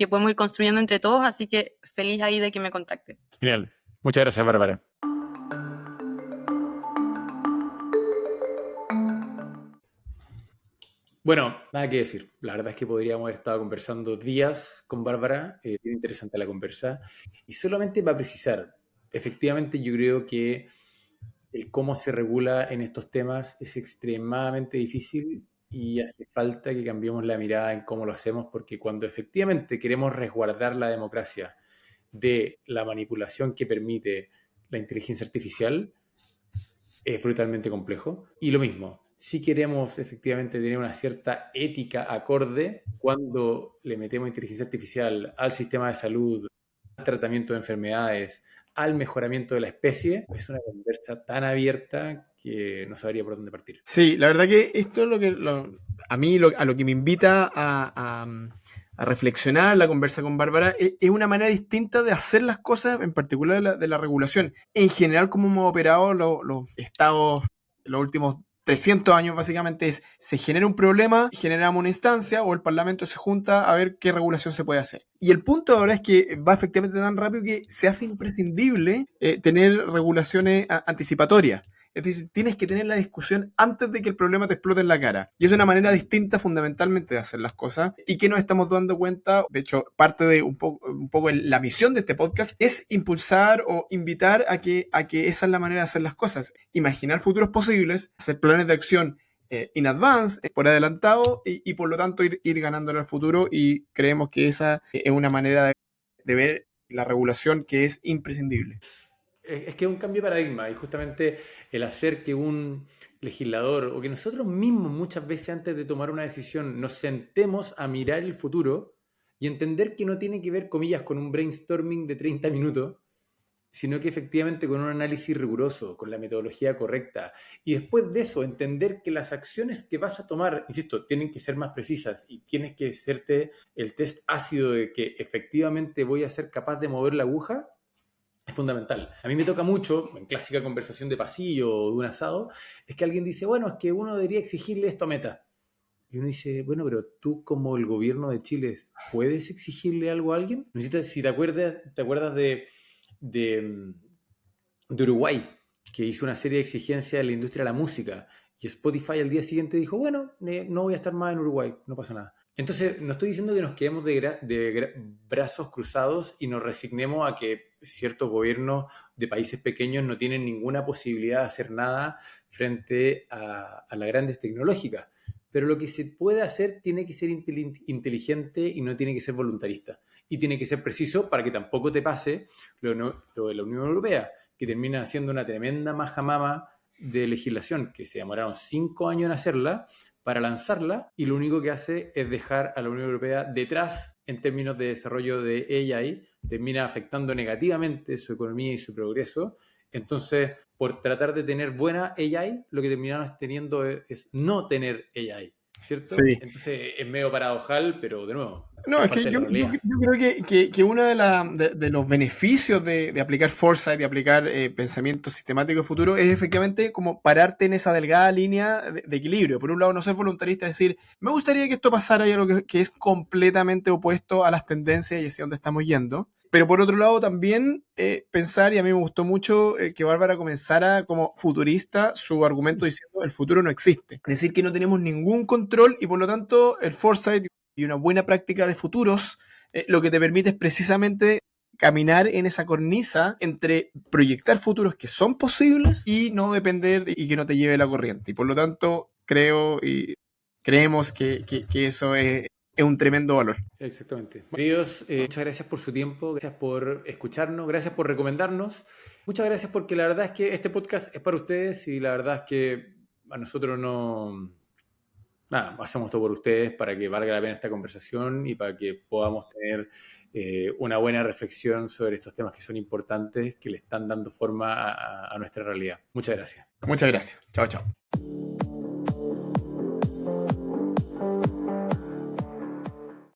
podemos ir construyendo entre todos, así que feliz ahí de que me contacten. Genial. Muchas gracias, Bárbara. Bueno, nada que decir. La verdad es que podríamos haber estado conversando días con Bárbara. Bien interesante la conversa. Y solamente para precisar, efectivamente yo creo que el cómo se regula en estos temas es extremadamente difícil y hace falta que cambiemos la mirada en cómo lo hacemos, porque cuando efectivamente queremos resguardar la democracia de la manipulación que permite la inteligencia artificial, es brutalmente complejo. Y lo mismo, si queremos efectivamente tener una cierta ética acorde, cuando le metemos inteligencia artificial al sistema de salud, al tratamiento de enfermedades, al mejoramiento de la especie, es una conversa tan abierta que no sabría por dónde partir. Sí, la verdad que esto es a lo que me invita a reflexionar la conversa con Bárbara es una manera distinta de hacer las cosas, en particular de la regulación. En general, como hemos operado los estados en los últimos 300 años básicamente es, se genera un problema, generamos una instancia o el Parlamento se junta a ver qué regulación se puede hacer. Y el punto ahora es que va efectivamente tan rápido que se hace imprescindible tener regulaciones anticipatorias. Es decir, tienes que tener la discusión antes de que el problema te explote en la cara. Y es una manera distinta fundamentalmente de hacer las cosas y que nos estamos dando cuenta, de hecho, parte de un poco la misión de este podcast es impulsar o invitar a que esa es la manera de hacer las cosas. Imaginar futuros posibles, hacer planes de acción in advance, por adelantado y por lo tanto ir ganándole al futuro, y creemos que esa es una manera de ver la regulación que es imprescindible. Es que es un cambio de paradigma y justamente el hacer que un legislador o que nosotros mismos muchas veces antes de tomar una decisión nos sentemos a mirar el futuro y entender que no tiene que ver, comillas, con un brainstorming de 30 minutos, sino que efectivamente con un análisis riguroso, con la metodología correcta. Y después de eso, entender que las acciones que vas a tomar, insisto, tienen que ser más precisas y tienes que hacerte el test ácido de que efectivamente voy a ser capaz de mover la aguja, es fundamental. A mí me toca mucho, en clásica conversación de pasillo o de un asado, es que alguien dice, bueno, es que uno debería exigirle esto a Meta. Y uno dice, bueno, pero tú como el gobierno de Chile, ¿puedes exigirle algo a alguien? Necesitas, si te acuerdas de, de Uruguay, que hizo una serie de exigencias de la industria de la música, y Spotify al día siguiente dijo, bueno, no voy a estar más en Uruguay, no pasa nada. Entonces, no estoy diciendo que nos quedemos de brazos cruzados y nos resignemos a que ciertos gobiernos de países pequeños no tienen ninguna posibilidad de hacer nada frente a las grandes tecnológicas. Pero lo que se puede hacer tiene que ser inteligente y no tiene que ser voluntarista. Y tiene que ser preciso para que tampoco te pase lo de la Unión Europea, que termina siendo una tremenda majamama de legislación, que se demoraron 5 años en hacerla, para lanzarla, y lo único que hace es dejar a la Unión Europea detrás en términos de desarrollo de AI, termina afectando negativamente su economía y su progreso. Entonces, por tratar de tener buena AI, lo que terminaron teniendo es no tener AI, ¿cierto? Sí. Entonces, es medio paradojal, pero de nuevo, No, es que parte de la realidad. yo creo que uno de los beneficios de aplicar foresight, de aplicar pensamiento sistemático de futuro, es efectivamente como pararte en esa delgada línea de equilibrio. Por un lado, no ser voluntarista, es decir, me gustaría que esto pasara y algo que es completamente opuesto a las tendencias y hacia dónde estamos yendo. Pero por otro lado, también pensar, y a mí me gustó mucho que Bárbara comenzara como futurista su argumento diciendo el futuro no existe. Es decir, que no tenemos ningún control y por lo tanto el foresight y una buena práctica de futuros, lo que te permite es precisamente caminar en esa cornisa entre proyectar futuros que son posibles y no depender y que no te lleve la corriente. Y por lo tanto, creo y creemos que eso es un tremendo valor. Exactamente. Queridos, muchas gracias por su tiempo, gracias por escucharnos, gracias por recomendarnos. Muchas gracias porque la verdad es que este podcast es para ustedes y la verdad es que a nosotros no... Nada, hacemos todo por ustedes para que valga la pena esta conversación y para que podamos tener una buena reflexión sobre estos temas que son importantes, que le están dando forma a nuestra realidad. Muchas gracias. Muchas gracias. Chao, chao.